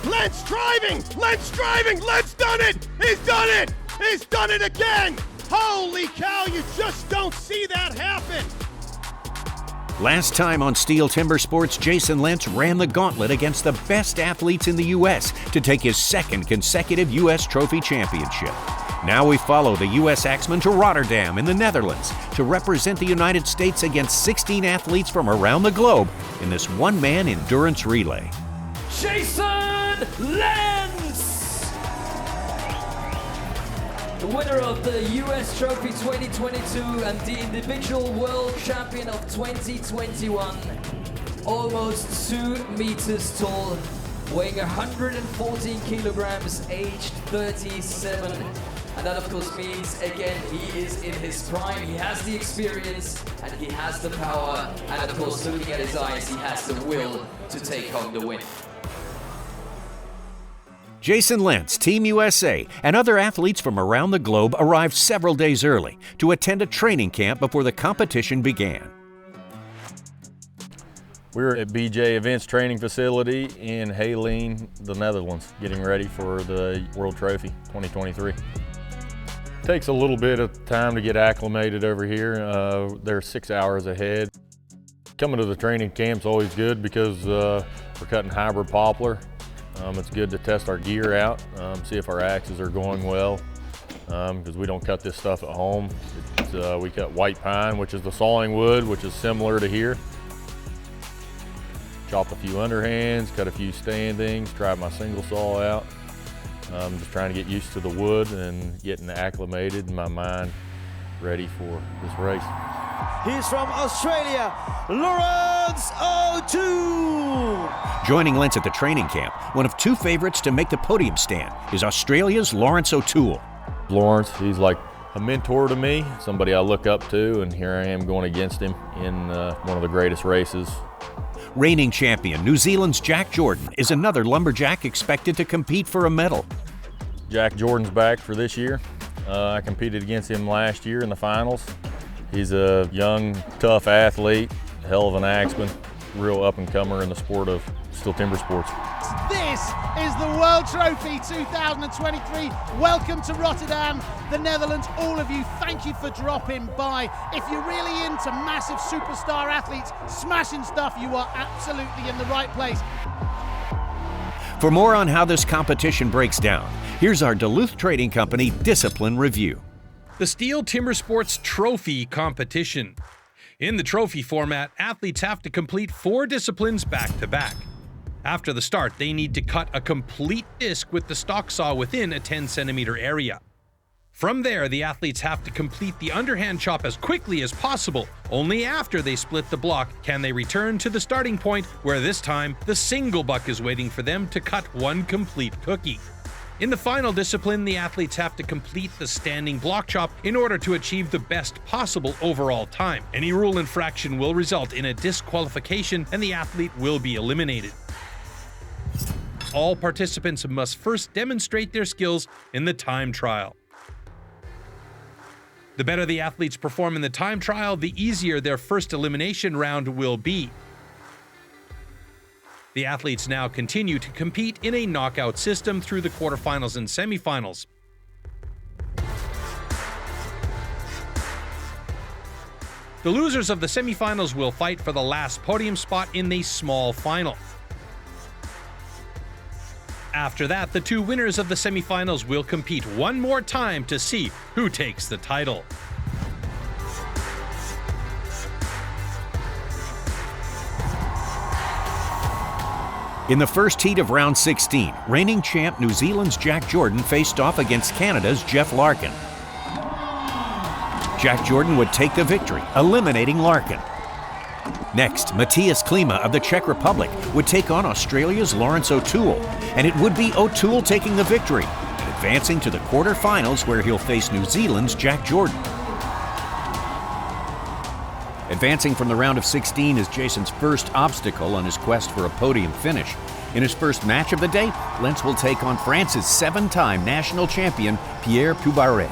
Lentz driving! Lentz driving! Lentz done it! He's done it! He's done it again! Holy cow, you just don't see that happen! Last time on STIHL Timbersports, Jason Lentz ran the gauntlet against the best athletes in the U.S. to take his second consecutive U.S. Trophy championship. Now we follow the U.S. axeman to Rotterdam in the Netherlands to represent the United States against 16 athletes from around the globe in this one-man endurance relay. Jason Lentz! The winner of the US Trophy 2022 and the individual world champion of 2021. Almost 2 meters tall, weighing 114 kilograms, aged 37. And that of course means, again, he is in his prime. He has the experience and he has the power. And of course, looking at his eyes, he has the will to take home the win. Jason Lentz, Team USA, and other athletes from around the globe arrived several days early to attend a training camp before the competition began. We're at BJ Events Training Facility in Heeleen, the Netherlands, getting ready for the World Trophy 2023. It takes a little bit of time to get acclimated over here. They're 6 hours ahead. Coming to the training camp's always good because we're cutting hybrid poplar. It's good to test our gear out, see if our axes are going well, because we don't cut this stuff at home. We cut white pine, which is the sawing wood, which is similar to here. Chop a few underhands, cut a few standings, try my single saw out. Just trying to get used to the wood and getting acclimated and my mind ready for this race. He's from Australia, Lawrence O'Toole. Joining Lentz at the training camp, one of 2 favorites to make the podium stand is Australia's Lawrence O'Toole. Lawrence, he's like a mentor to me, somebody I look up to, and here I am going against him in one of the greatest races. Reigning champion New Zealand's Jack Jordan is another lumberjack expected to compete for a medal. Jack Jordan's back for this year. I competed against him last year in the finals. He's a young, tough athlete, hell of an axeman, real up-and-comer in the sport of STIHL Timbersports. This is the World Trophy 2023. Welcome to Rotterdam, the Netherlands. All of you, thank you for dropping by. If you're really into massive superstar athletes smashing stuff, you are absolutely in the right place. For more on how this competition breaks down, here's our Duluth Trading Company Discipline Review. The STIHL Timbersports Trophy competition. In the trophy format, athletes have to complete 4 disciplines back-to-back. After the start, they need to cut a complete disc with the stock saw within a 10-centimeter area. From there, the athletes have to complete the underhand chop as quickly as possible. Only after they split the block can they return to the starting point, where this time, the single buck is waiting for them to cut 1 complete cookie. In the final discipline, the athletes have to complete the standing block chop in order to achieve the best possible overall time. Any rule infraction will result in a disqualification and the athlete will be eliminated. All participants must first demonstrate their skills in the time trial. The better the athletes perform in the time trial, the easier their first elimination round will be. The athletes now continue to compete in a knockout system through the quarterfinals and semifinals. The losers of the semifinals will fight for the last podium spot in the small final. After that, the 2 winners of the semifinals will compete one more time to see who takes the title. In the first heat of round 16, reigning champ New Zealand's Jack Jordan faced off against Canada's Jeff Larkin. Jack Jordan would take the victory, eliminating Larkin. Next, Matthias Klima of the Czech Republic would take on Australia's Lawrence O'Toole, and it would be O'Toole taking the victory and advancing to the quarterfinals, where he'll face New Zealand's Jack Jordan. Advancing from the round of 16 is Jason's first obstacle on his quest for a podium finish. In his first match of the day, Lentz will take on France's 7-time national champion, Pierre Poubarret.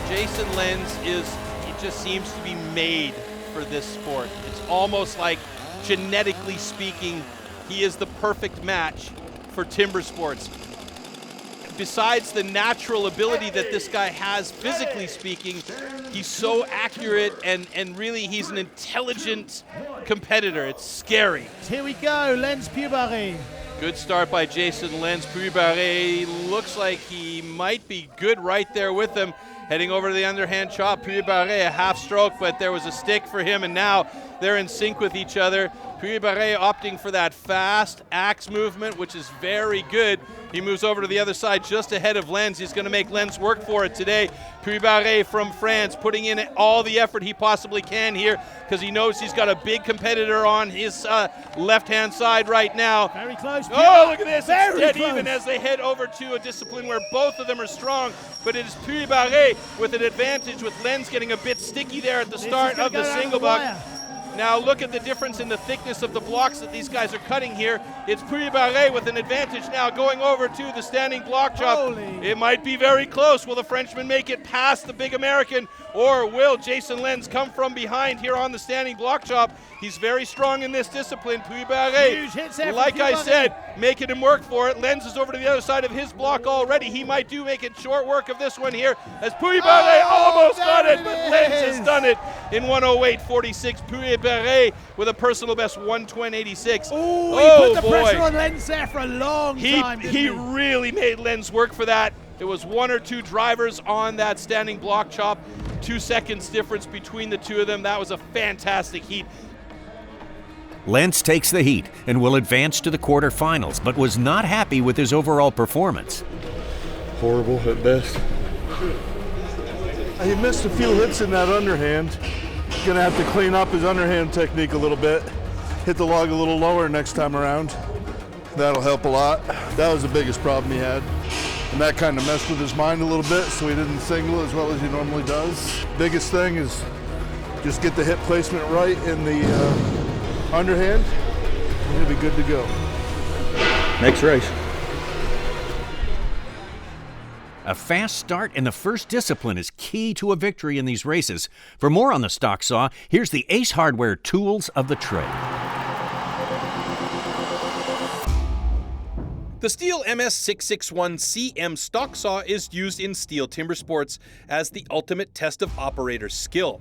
Jason Lentz he just seems to be made for this sport. It's almost like, genetically speaking, he is the perfect match for Timbersports. Besides the natural ability that this guy has, physically speaking, he's so accurate and really he's an intelligent competitor. It's scary. Here we go, Lens Pubaré. Good start by Jason Lens. Pubaré looks like he might be good right there with him. Heading over to the underhand chop. Pubaré a half stroke, but there was a stick for him, and now they're in sync with each other. Pubaré opting for that fast axe movement, which is very good. He moves over to the other side just ahead of Lens. He's going to make Lens work for it today. Pubaré from France putting in all the effort he possibly can here because he knows he's got a big competitor on his left-hand side right now. Very close. Oh, look at this. Very It's dead close. even as they head over to a discipline where both of them are strong, but it is Pubaré with an advantage, with Lens getting a bit sticky there at the start of the single buck. Now look at the difference in the thickness of the blocks that these guys are cutting here. It's Pubaré with an advantage now going over to the standing block chop. Holy. It might be very close. Will the Frenchman make it past the big American, or will Jason Lens come from behind here on the standing block chop? He's very strong in this discipline. Pubaré, Huge hits there from like I Pubaré. said, making him work for it. Lens is over to the other side of his block already. He might make it short work of this one here as Pubaré almost got it, but Lens has done it in 108.46. Pubaré with a personal best 120.86. Ooh, he put the boy. pressure on Lens there for a long time, didn't He really made Lens work for that. It was one or two drivers on that standing block chop. 2 seconds difference between the two of them. That was a fantastic heat. Lens takes the heat and will advance to the quarterfinals, but was not happy with his overall performance. Horrible at best. He missed a few hits in that underhand. Gonna have to clean up his underhand technique a little bit. Hit the log a little lower next time around. That'll help a lot. That was the biggest problem he had. And that kind of messed with his mind a little bit, so he didn't single as well as he normally does. Biggest thing is just get the hip placement right in the underhand. He'll be good to go. Next race. A fast start in the first discipline is key to a victory in these races. For more on the stock saw, here's the Ace Hardware tools of the trade. The STIHL MS661CM stock saw is used in STIHL Timbersports as the ultimate test of operator's skill.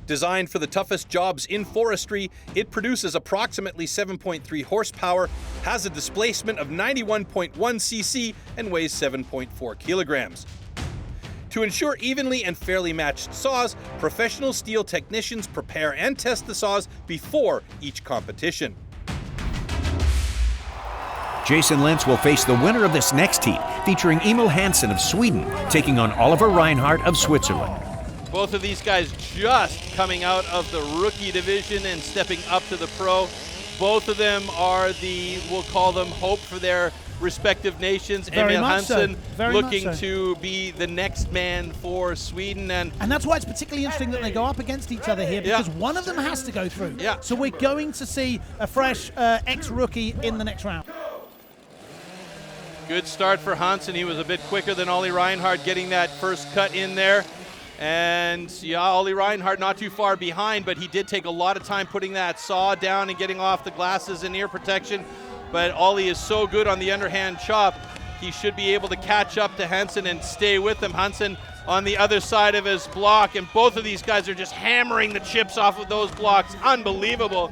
Designed for the toughest jobs in forestry, it produces approximately 7.3 horsepower, has a displacement of 91.1 cc, and weighs 7.4 kilograms. To ensure evenly and fairly matched saws, professional STIHL technicians prepare and test the saws before each competition. Jason Lens will face the winner of this next heat, featuring Emil Hansen of Sweden, taking on Oliver Reinhardt of Switzerland. Both of these guys just coming out of the rookie division and stepping up to the pro. Both of them are we'll call them hope for their respective nations. Very Emil much so. Hansen Very looking much so. to be the next man for Sweden. And that's why it's particularly interesting that they go up against each other here, because one of them has to go through. Yeah. So we're going to see a fresh ex-rookie in the next round. Good start for Hansen. He was a bit quicker than Ollie Reinhardt getting that first cut in there. And yeah, Ollie Reinhardt not too far behind, but he did take a lot of time putting that saw down and getting off the glasses and ear protection. But Ollie is so good on the underhand chop, he should be able to catch up to Hansen and stay with him. Hansen on the other side of his block, and both of these guys are just hammering the chips off of those blocks. Unbelievable.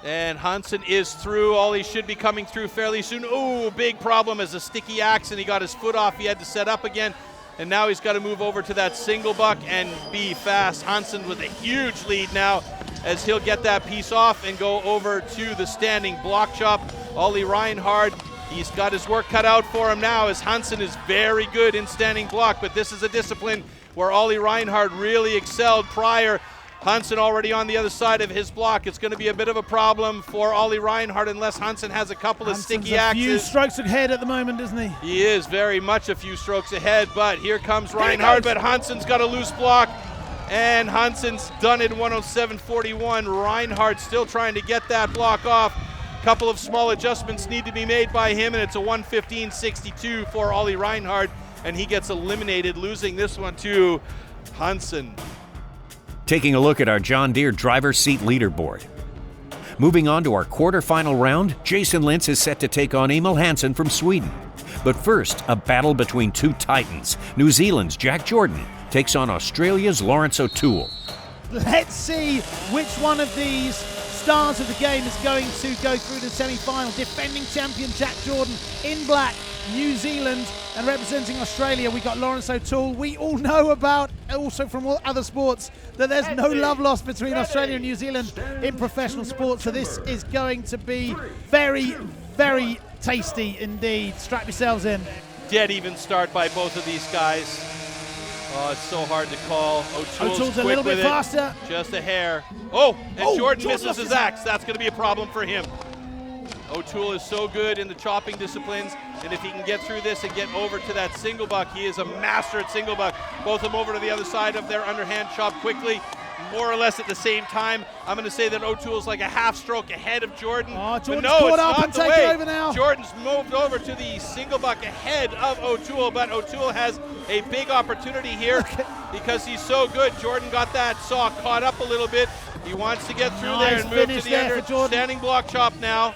And Hansen is through. Ollie should be coming through fairly soon. Ooh, big problem as a sticky axe, and he got his foot off. He had to set up again. And now he's got to move over to that single buck and be fast. Hansen with a huge lead now as he'll get that piece off and go over to the standing block chop. Ollie Reinhardt, he's got his work cut out for him now as Hansen is very good in standing block, but this is a discipline where Ollie Reinhardt really excelled prior. Hansen already on the other side of his block. It's going to be a bit of a problem for Ollie Reinhardt unless Hansen has a couple of sticky axes. A few strokes ahead at the moment, isn't he? He is very much a few strokes ahead, but here comes Reinhardt, but Hansen's got a loose block, and Hansen's done it in 107.41. Reinhardt still trying to get that block off. Couple of small adjustments need to be made by him, and it's a 115.62 for Ollie Reinhardt, and he gets eliminated, losing this one to Hansen. Taking a look at our John Deere driver's seat leaderboard. Moving on to our quarterfinal round, Jason Lentz is set to take on Emil Hansson from Sweden. But first, a battle between two titans. New Zealand's Jack Jordan takes on Australia's Lawrence O'Toole. Let's see which one of these stars of the game is going to go through the semi-final. Defending champion Jack Jordan in black, New Zealand, and representing Australia, we got Lawrence O'Toole. We all know about, also from all other sports, that there's no love lost between Australia and New Zealand in professional sports, so this is going to be very, very tasty indeed. Strap yourselves in. Dead even start by both of these guys. Oh, it's so hard to call. O'Toole's a little bit faster. Just a hair. Oh, and Jordan misses his axe. That's going to be a problem for him. O'Toole is so good in the chopping disciplines, and if he can get through this and get over to that single buck, he is a master at single buck. Both of them over to the other side of their underhand chop quickly, more or less at the same time. I'm going to say that O'Toole's like a half stroke ahead of Jordan. Oh, Jordan's but no, caught it's up not and the taken way. over now. Jordan's moved over to the single buck ahead of O'Toole, but O'Toole has a big opportunity here because he's so good. Jordan got that saw caught up a little bit. He wants to get through there and move to the standing block chop now.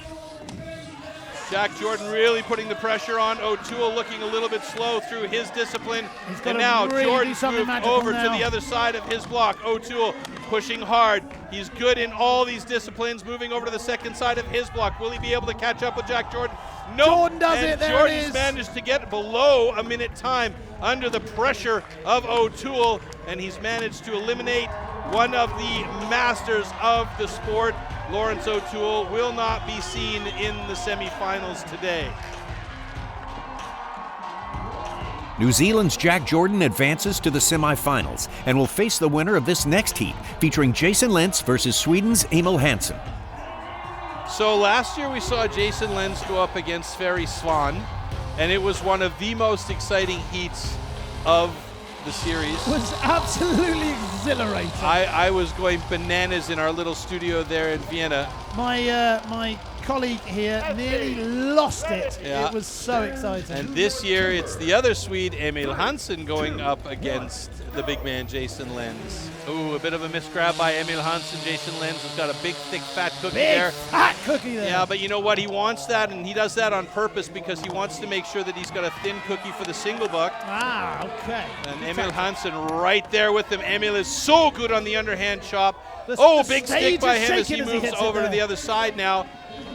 Jack Jordan really putting the pressure on. O'Toole looking a little bit slow through his discipline. And now really Jordan's moved over to the other side of his block. O'Toole pushing hard. He's good in all these disciplines, moving over to the second side of his block. Will he be able to catch up with Jack Jordan? No. Jordan does it. There Jordan's it is. managed to get below a minute time under the pressure of O'Toole, and he's managed to eliminate one of the masters of the sport. Lawrence O'Toole will not be seen in the semifinals today. New Zealand's Jack Jordan advances to the semifinals and will face the winner of this next heat, featuring Jason Lentz versus Sweden's Emil Hansson. So last year we saw Jason Lentz go up against Sverre Svan, and it was one of the most exciting heats of the series. It was absolutely exhilarating. I was going bananas in our little studio there in Vienna. My colleague here nearly lost it. Yeah. It was so exciting. And this year it's the other Swede, Emil Hansson, going up against the big man Jason Lentz. Ooh, a bit of a misgrab by Emil Hansson. Jason Lentz has got a big, thick, fat cookie there. Fat cookie there. Yeah, but you know what? He wants that, and he does that on purpose because he wants to make sure that he's got a thin cookie for the single buck. Ah, okay. And Emil Hansson right there with him. Emil is so good on the underhand chop. The big stick by him as he moves over to the other side now.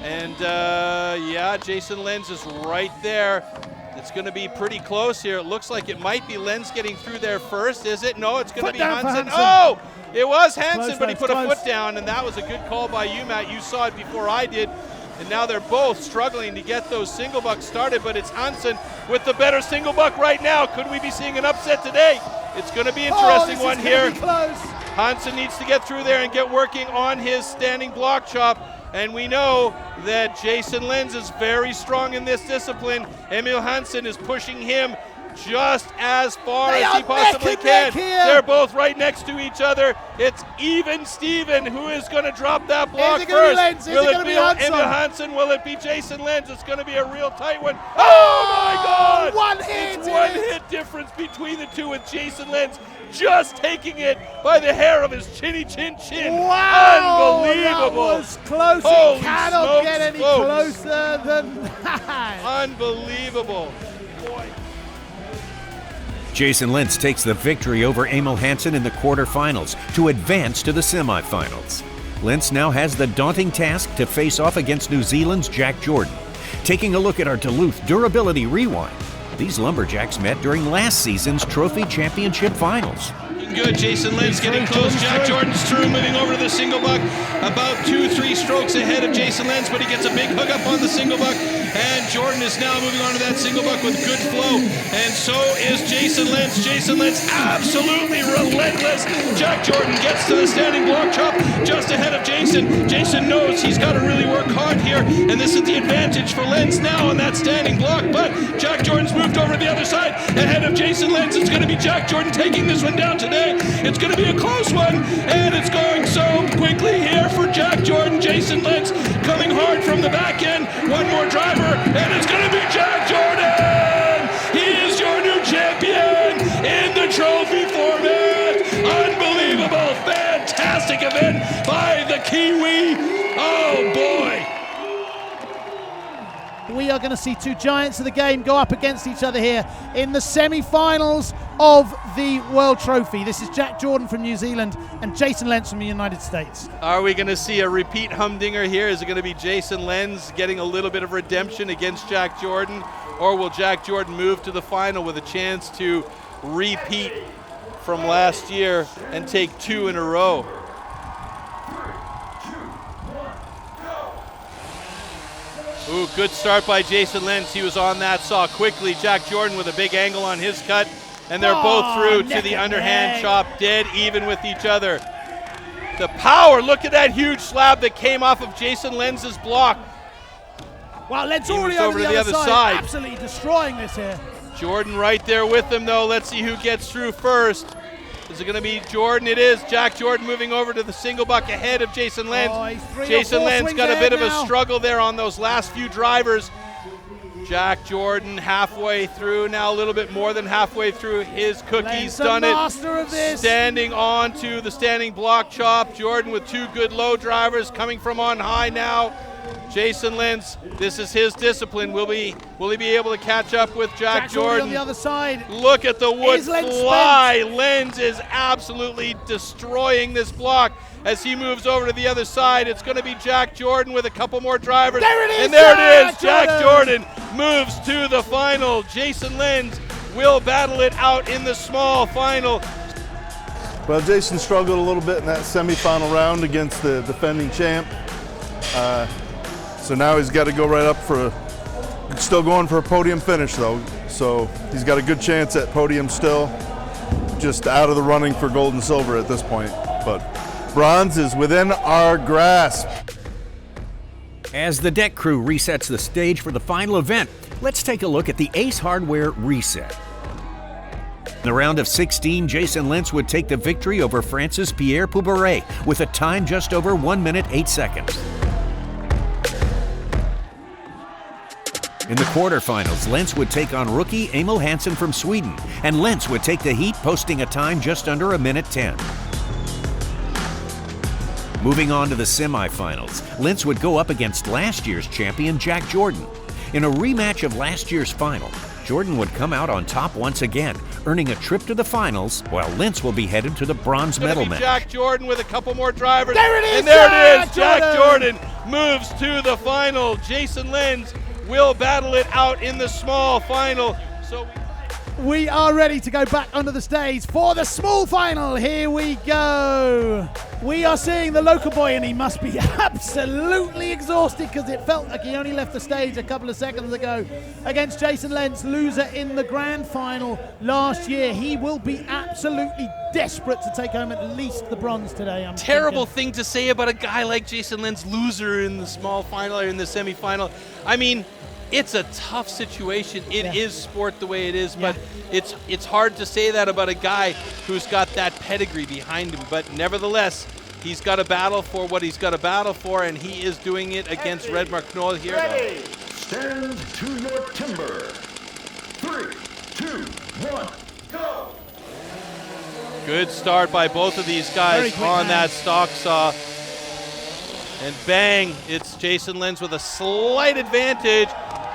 And yeah, Jason Lentz is right there. It's going to be pretty close here. It looks like it might be Lentz getting through there first, is it? No, it's going to be Hansson. Oh, it was Hansson, but he put a foot down, and that was a good call by you, Matt. You saw it before I did. And now they're both struggling to get those single bucks started, but it's Hansson with the better single buck right now. Could we be seeing an upset today? It's going to be an interesting one here. Hansson needs to get through there and get working on his standing block chop. And we know that Jason Lentz is very strong in this discipline. Emil Hansson is pushing him just as far as he possibly can. They're both right next to each other. It's even Steven who is going to drop that block first. Will it be Emil Hansson? Will it be Jason Lentz? It's going to be a real tight one. Oh my God! One hit! It's one hit difference between the two, with Jason Lentz just taking it by the hair of his chinny chin chin. Wow! Unbelievable. That was close. Holy It cannot smokes, get any folks. closer than that. Unbelievable. Boy. Jason Lentz takes the victory over Emil Hansson in the quarterfinals to advance to the semifinals. Lentz now has the daunting task to face off against New Zealand's Jack Jordan. Taking a look at our Duluth Durability Rewind, these lumberjacks met during last season's Trophy Championship Finals. Good, Jason Lentz getting close. Jack Jordan's through, moving over to the single buck. About 2-3 strokes ahead of Jason Lentz, but he gets a big hook up on the single buck. And Jordan is now moving on to that single buck with good flow. And so is Jason Lentz. Jason Lentz absolutely relentless. Jack Jordan gets to the standing block chop just ahead of Jason. Jason knows he's got to really work hard here, and this is the advantage for Lentz now on that standing block. But Jack Jordan's moved over to the other side ahead of Jason Lentz. It's going to be Jack Jordan taking this one down today. It's going to be a close one, and it's going so quickly here for Jack Jordan. Jason Lentz coming hard from the back end. One more driver, and it's going to be Jack Jordan. He is your new champion in the trophy format. Unbelievable, fantastic event by the Kiwi. Oh boy! We are going to see two giants of the game go up against each other here in the semi-finals of the World Trophy. This is Jack Jordan from New Zealand and Jason Lentz from the United States. Are we going to see a repeat humdinger here? Is it going to be Jason Lentz getting a little bit of redemption against Jack Jordan? Or will Jack Jordan move to the final with a chance to repeat from last year and take 2 in a row? Ooh, good start by Jason Lentz. He was on that, saw quickly. Jack Jordan with a big angle on his cut, and they're both through to the underhand chop, dead even with each other. The power, look at that huge slab that came off of Jason Lentz's block. Wow, Lentz He already moves over the other side, absolutely destroying this here. Jordan right there with him, though. Let's see who gets through first. Is it going to be Jordan? It is. Jack Jordan moving over to the single buck ahead of Jason Lentz. Jason Lentz got a bit of a struggle there on those last few drivers. Jack Jordan halfway through, now a little bit more than halfway through his cookies. Done it. Standing on to the standing block chop. Jordan with 2 good low drivers coming from on high now. Jason Lentz, this is his discipline. Will he be able to catch up with Jack Jordan? On the other side. Look at the wood fly. Lentz is absolutely destroying this block as he moves over to the other side. It's going to be Jack Jordan with a couple more drivers. There it is. And there it is. Jack Jordan moves to the final. Jason Lentz will battle it out in the small final. Well, Jason struggled a little bit in that semifinal round against the defending champ. So now he's got to go right up for still going for a podium finish though. So he's got a good chance at podium still. Just out of the running for gold and silver at this point. But bronze is within our grasp. As the deck crew resets the stage for the final event, let's take a look at the Ace Hardware reset. In the round of 16, Jason Lentz would take the victory over Francis Pierre Pouberet with a time just over 1 minute 8 seconds. In the quarterfinals, Lentz would take on rookie Emil Hansen from Sweden, and Lentz would take the heat, posting a time just under 1 minute 10. Moving on to the semifinals, Lentz would go up against last year's champion Jack Jordan. In a rematch of last year's final, Jordan would come out on top once again, earning a trip to the finals, while Lentz will be headed to the bronze medal match. Jack Jordan with a couple more drivers. There it is. And there it is. Jack Jordan moves to the final. Jason Lentz will battle it out in the small final. So we are ready to go back onto the stage for the small final. Here we go. We are seeing the local boy, and he must be absolutely exhausted because it felt like he only left the stage a couple of seconds ago against Jason Lentz, loser in the grand final last year. He will be absolutely desperate to take home at least the bronze today. Terrible thing to say about a guy like Jason Lentz, loser in the small final or in the semifinal. I mean, it's a tough situation. It is sport the way it is, but it's hard to say that about a guy who's got that pedigree behind him. But nevertheless, he's got to battle for what he's got to battle for, and he is doing it against Redmar Knoll here. Ready. Stand to your timber. 3, 2, 1, go. Good start by both of these guys on that stock saw. And bang, it's Jason Lentz with a slight advantage,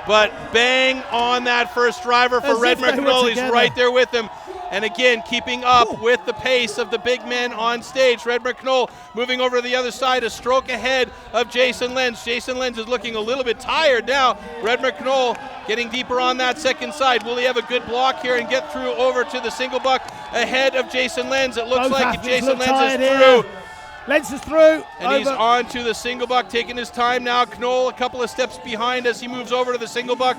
but bang on that first driver for Redmar Knoll. He's right there with him. And again, keeping up with the pace of the big men on stage. Redmar Knoll moving over to the other side, a stroke ahead of Jason Lentz. Jason Lentz is looking a little bit tired now. Redmar Knoll getting deeper on that second side. Will he have a good block here and get through over to the single buck ahead of Jason Lentz? It looks like Jason Lentz is through. Lentz is through. And he's on to the single buck, taking his time now. Knoll a couple of steps behind as he moves over to the single buck.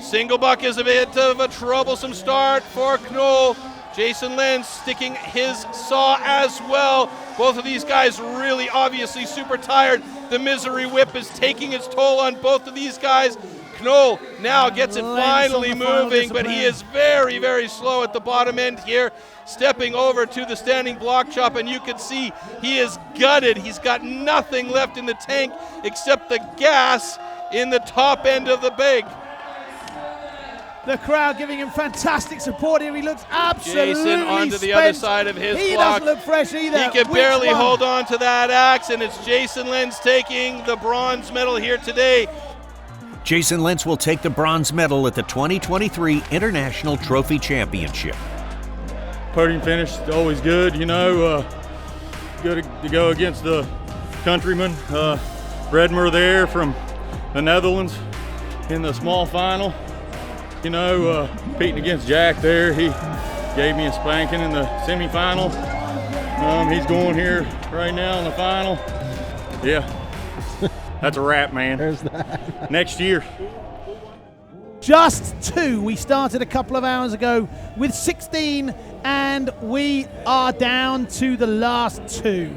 Single buck is a bit of a troublesome start for Knoll. Jason Lentz sticking his saw as well. Both of these guys really obviously super tired. The misery whip is taking its toll on both of these guys. Knoll now gets it finally moving, but he is very, very slow at the bottom end here. Stepping over to the standing block chop, and you can see he is gutted. He's got nothing left in the tank except the gas in the top end of the bag. The crowd giving him fantastic support here. He looks absolutely Jason onto spent. the other side of his He block. doesn't look fresh either. He can Which barely one? hold on to that axe, and it's Jason Lenz taking the bronze medal here today. Jason Lentz will take the bronze medal at the 2023 International Trophy Championship. Podium finish is always good, you know. Good to go against the countryman, Redmer there from the Netherlands in the small final. You know, competing against Jack there, he gave me a spanking in the semifinal. He's going here right now in the final. Yeah, that's a wrap, man. There's that. Next year. Just 2. We started a couple of hours ago with 16, and we are down to the last 2.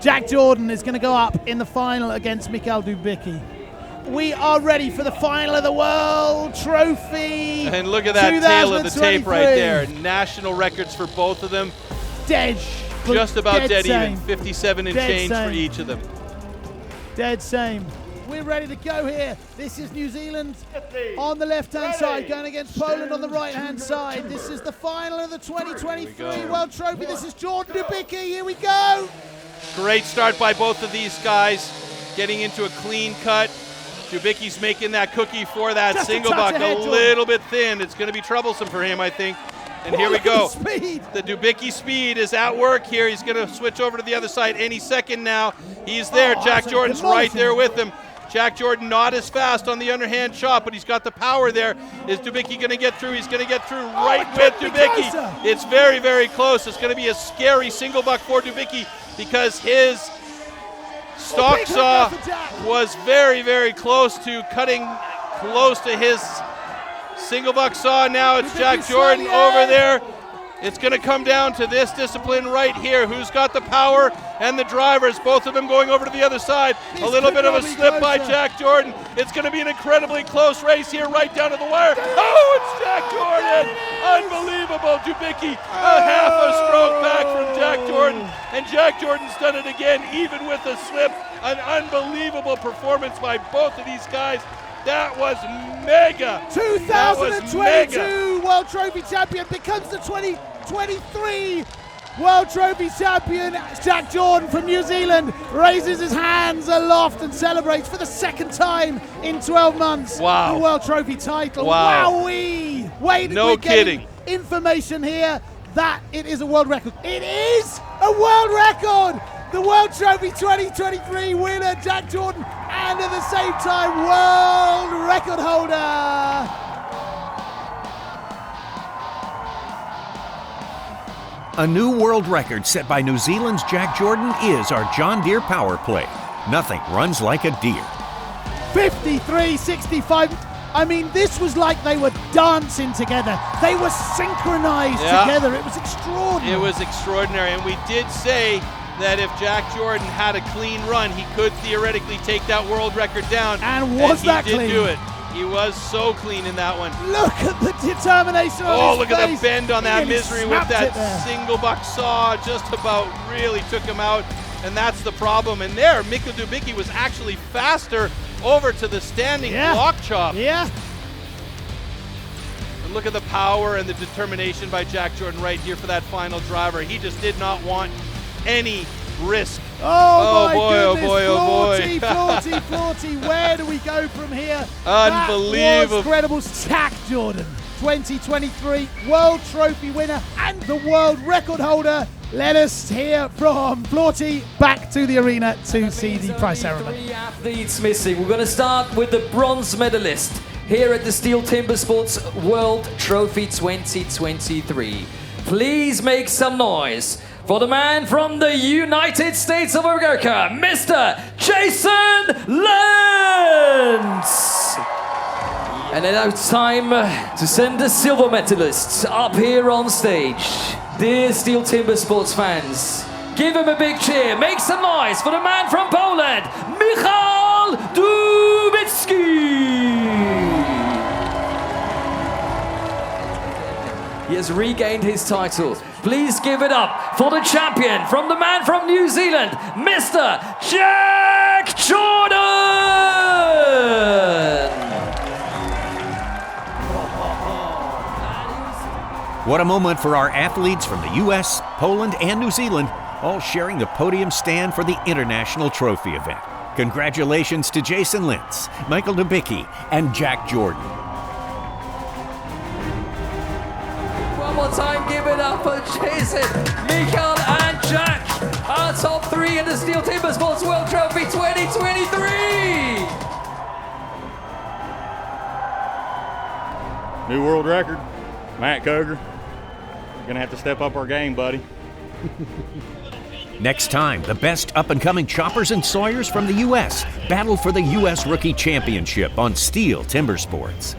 Jack Jordan is going to go up in the final against Mikhail Dubicki. We are ready for the final of the World Trophy. And look at that tail of the tape right there. National records for both of them. Dead. Just about dead same. even. 57 and Dead change same. for each of them. Dead same. We're ready to go here. This is New Zealand on the left-hand side, going against Poland on the right-hand side. This is the final of the 2023 World Trophy. This is Jordan Dubicki. Here we go. Great start by both of these guys, getting into a clean cut. Dubicki's making that cookie for that Just a single touch buck ahead, a Jordan. little bit thin. It's going to be troublesome for him, I think. And here we go. Speed. The Dubicki speed is at work here. He's going to switch over to the other side any second now. He's there. Oh, Jack that's a Jordan's demotion. right there with him. Jack Jordan not as fast on the underhand chop, but he's got the power there. Is Dubicki going to get through? He's going to get through right with couldn't be Dubicki. closer. It's very, very close. It's going to be a scary single buck for Dubicki because his stock big saw hook there for Jack. was very, very close to cutting close to his single buck saw. Now it's Jack Dubicki's Jordan sliding over in. there. It's going to come down to this discipline right here. Who's got the power and the drivers? Both of them going over to the other side. This A little could bit of a not be slip by closer. Jack Jordan. It's going to be an incredibly close race here right down to the wire. Oh, it's Jack Jordan. Unbelievable. Dubicki a half a stroke back from Jack Jordan. And Jack Jordan's done it again, even with a slip. An unbelievable performance by both of these guys. That was mega. That was 2022 mega. World Trophy champion becomes the 2023 World Trophy champion. Jack Jordan from New Zealand raises his hands aloft and celebrates for the second time in 12 months. Wow. The World Trophy title. Wow. Wowee. Wait, No we're getting kidding. information here that it is a world record. It is a world record. The World Trophy 2023 winner, Jack Jordan, and at the same time, world record holder. A new world record set by New Zealand's Jack Jordan is our John Deere power play. Nothing runs like a deer. 53-65. I mean, this was like they were dancing together. They were synchronized together. It was extraordinary. It was extraordinary, and we did say that if Jack Jordan had a clean run, he could theoretically take that world record down. And was that he did clean? do it. He was so clean in that one. Look at the determination on Oh, his look at face. the bend on He that nearly misery with snapped it that there. single buck saw. Just about really took him out, and that's the problem. And there, Mikhail Dubicki was actually faster over to the standing block chop. Yeah. And look at the power and the determination by Jack Jordan right here for that final driver. He just did not want any risk. Oh my boy, goodness, oh boy, oh boy. Flaughty, where do we go from here? Unbelievable. That was incredible. Jack Jordan, 2023 World Trophy winner and the world record holder. Let us hear from Flaughty. Back to the arena to see the prize ceremony. 3 athletes missing. We're going to start with the bronze medalist here at the STIHL Timbersports World Trophy 2023. Please make some noise for the man from the United States of America, Mr. Jason Lentz. And now it's time to send the silver medalists up here on stage. Dear STIHL Timbersports fans, give him a big cheer. Make some noise for the man from Poland, Michał Dubicki. He has regained his title. Please give it up for the champion from the man from New Zealand, Mr. Jack Jordan. What a moment for our athletes from the US, Poland, and New Zealand, all sharing the podium stand for the International Trophy event. Congratulations to Jason Lentz, Michael Nabicki, and Jack Jordan. One more time, give it up for Jason, Michael, and Jack, our top three in the STIHL Timbersports World Trophy 2023! New world record, Matt Koger. Gonna have to step up our game, buddy. Next time, the best up-and-coming choppers and sawyers from the U.S. battle for the U.S. Rookie Championship on STIHL Timbersports.